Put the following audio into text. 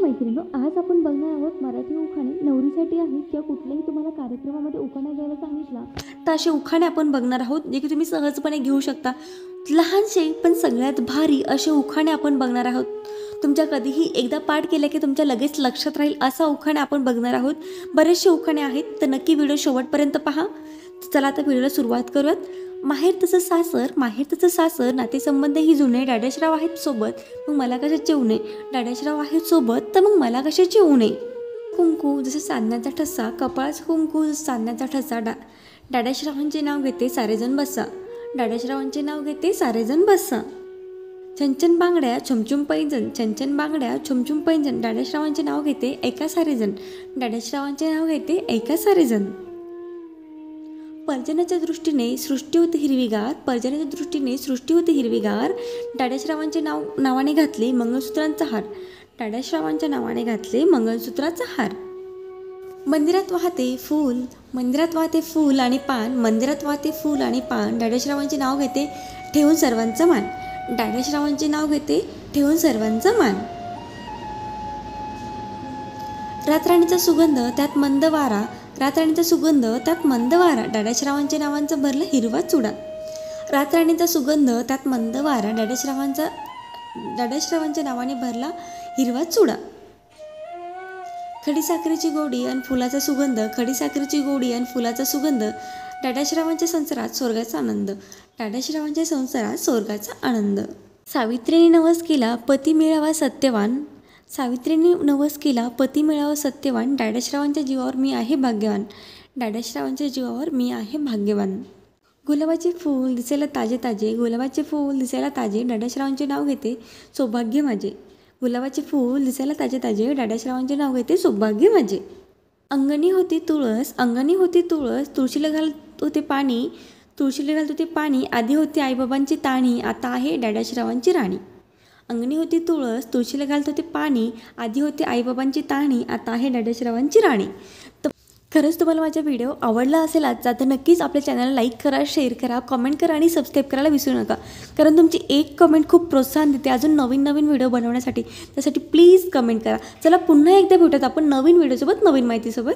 मैत्रिणींनो, आज आपण बघणार आहोत मराठी उखाणे नवरीसाठी आहेत किंवा कुठल्याही तुम्हाला कार्यक्रमामध्ये उखाणा घ्यायला सांगितला तर असे उखाणे आपण बघणार आहोत जे की तुम्ही सहजपणे घेऊ शकता। लहानसे पण सगळ्यात भारी असे उखाणे आपण बघणार आहोत। तुमच्या कधीही एकदा पाठ केले की तुमच्या लगेच लक्षात राहील असा उखाणे आपण बघणार आहोत। बरेचसे उखाणे आहेत तर नक्की व्हिडिओ शेवटपर्यंत पहा। चला आता व्हिडिओला सुरुवात करूयात। माहेर तसं सासर नातेसंबंध ही जुने, डाड्याशराव आहेत सोबत मग मला कशाचे उणे, डाड्याशराव आहेत सोबत तर मग मला कशाचे उणे। कुंकू जसं साधण्याचा ठसा, कपाळाचं कुंकू जसं साधण्याचा ठसा, डाड्याशरावांचे नाव घेते सारेजण बसा, डाड्याशरावांचे नाव घेते सारेजण बसा। छनछन बांगड्या छमछुम पैंजण, छनछन बांगड्या छमछुम पैंजण, डाड्याशरावांचे नाव घेते ऐका सारेजण, डाड्याशरावांचे नाव घेते ऐका सारेजण। पर्जन्याच्या दृष्टीने सृष्टी होती हिरवीगार, पर्जन्याच्या दृष्टीने सृष्टी होती हिरवीगार, डाड्याशरावांचे नावाने घातले मंगळसूत्रांचा हार, डाड्याशरावांच्या नावाने घातले मंगळसूत्राचा हार। मंदिरात वाहते फूल आणि पान, मंदिरात वाहते फूल आणि पान, डाड्याशरावांचे नाव घेते ठेवून सर्वांचा मान, डाड्याशरावांचे नाव घेते ठेवून सर्वांचा मान। रातराणीचा सुगंध त्यात मंद वारा, रातराणीचा सुगंध त्यात मंद वारा, डाड्याशरावांच्या नावांचा भरला हिरवा चुडा, रातराणीचा सुगंध त्यात मंद वारा, डाड्याशरावांच्या नावाने भरला हिरवा चुडा। खडीसाखरेची गोडी आणि फुलाचा सुगंध, खडीसाखरेची गोडी आणि फुलाचा सुगंध, डाड्याशरावांच्या संसारात स्वर्गाचा आनंद, डाड्याशरावांच्या संसारात स्वर्गाचा आनंद। सावित्रीने नवस केला पती मिळावा सत्यवान, सावित्रीने नवस केला पती मिळावा सत्यवान, डाड्याशरावांच्या जीवावर मी आहे भाग्यवान, डाड्याशरावांच्या जीवावर मी आहे भाग्यवान। गुलाबाचे फूल दिसायला ताजे ताजे, गुलाबाचे फूल दिसायला ताजे, डाड्याशरावांचे नाव घेते सौभाग्य माझे, गुलाबाचे फूल दिसायला ताजे ताजे, डाड्याशरावांचे नाव घेते सौभाग्य माझे। अंगणी होती तुळस, तुळशीला घालत होते पाणी, आधी होती आईबाबांची ताणी, आता आहे डाड्याशरावांची राणी। अंगणी होती तुळस, तुळशीला घालत होते पाणी, आधी होते आईबाबांची ताणी, आता आहे डाड्याशरावांची राणी। तर खरंच तुम्हाला माझा व्हिडिओ आवडला असेल आजचा तर नक्कीच आपल्या चॅनलला लाईक करा, शेअर करा, कमेंट करा आणि सबस्क्राईब करायला विसरू नका, कारण तुमची एक कमेंट खूप प्रोत्साहन देते अजून नवीन व्हिडिओ बनवण्यासाठी। त्यासाठी प्लीज कमेंट करा। चला पुन्हा एकदा भेटूयात आपण नवीन व्हिडिओसोबत, नवीन माहितीसोबत।